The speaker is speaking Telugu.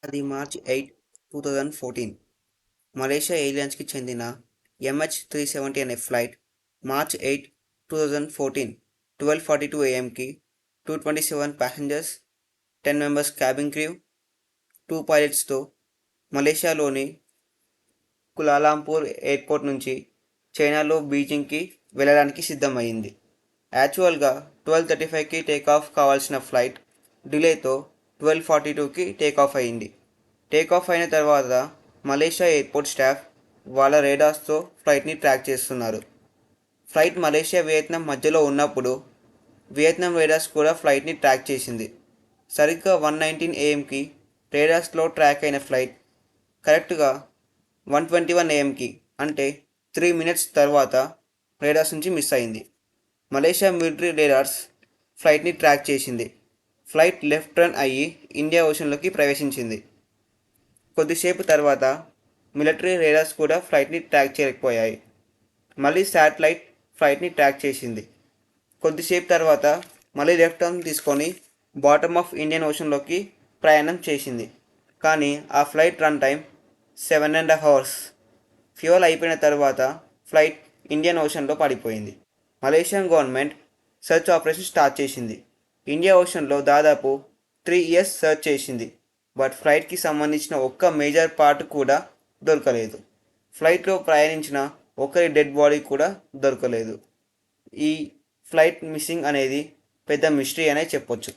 అది మార్చ్ 8, 2014 మలేషియా ఎయిర్లైన్స్కి చెందిన MH370 అనే flight March 8, 2014 12:42 AM 227 passengers, 10 members cabin crew, 2 పైలట్స్తో మలేషియాలోని కులాలంపూర్ ఎయిర్పోర్ట్ నుంచి చైనాలో బీజింగ్కి వెళ్ళడానికి సిద్ధమైంది. యాక్చువల్గా 12:35కి టేకాఫ్ కావాల్సిన ఫ్లైట్ డిలేతో 12:42కి టేకాఫ్ అయింది. టేకాఫ్ అయిన తర్వాత మలేషియా ఎయిర్పోర్ట్ స్టాఫ్ వాళ్ళ రేడార్స్తో ఫ్లైట్ని ట్రాక్ చేస్తున్నారు. ఫ్లైట్ మలేషియా వియత్నాం మధ్యలో ఉన్నప్పుడు వియత్నాం రేడార్స్ కూడా ఫ్లైట్ని ట్రాక్ చేసింది. సరిగ్గా 1:19 AM రేడార్స్లో ట్రాక్ అయిన ఫ్లైట్ కరెక్ట్గా 1:21 AM అంటే 3 minutes తర్వాత రేడార్స్ నుంచి మిస్ అయింది. మలేషియా మిలిటరీ రేడార్స్ ఫ్లైట్ని ట్రాక్ చేసింది. ఫ్లైట్ లెఫ్ట్ టర్న్ అయ్యి ఇండియా ఓషన్లోకి ప్రవేశించింది. కొద్దిసేపు తర్వాత మిలిటరీ రేడార్స్ కూడా ఫ్లైట్ని ట్రాక్ చేయలేకపోయాయి. మళ్ళీ శాటిలైట్ ఫ్లైట్ని ట్రాక్ చేసింది. కొద్దిసేపు తర్వాత మళ్ళీ లెఫ్ట్ టర్న్ తీసుకొని బాటమ్ ఆఫ్ ఇండియన్ ఓషన్లోకి ప్రయాణం చేసింది. కానీ ఆ flight run time 7.5 hours. Fuel అయిపోయిన తర్వాత ఫ్లైట్ ఇండియన్ ఓషన్లో పడిపోయింది. Malaysian government search operation start చేసింది. ఇండియా ఓషన్లో దాదాపు 3 years సెర్చ్ చేసింది. బట్ ఫ్లైట్కి సంబంధించిన ఒక్క మేజర్ పార్ట్ కూడా దొరకలేదు. ఫ్లైట్లో ప్రయాణించిన ఒకరి డెడ్ బాడీ కూడా దొరకలేదు. ఈ ఫ్లైట్ మిస్సింగ్ అనేది పెద్ద మిస్టరీ అనే చెప్పొచ్చు.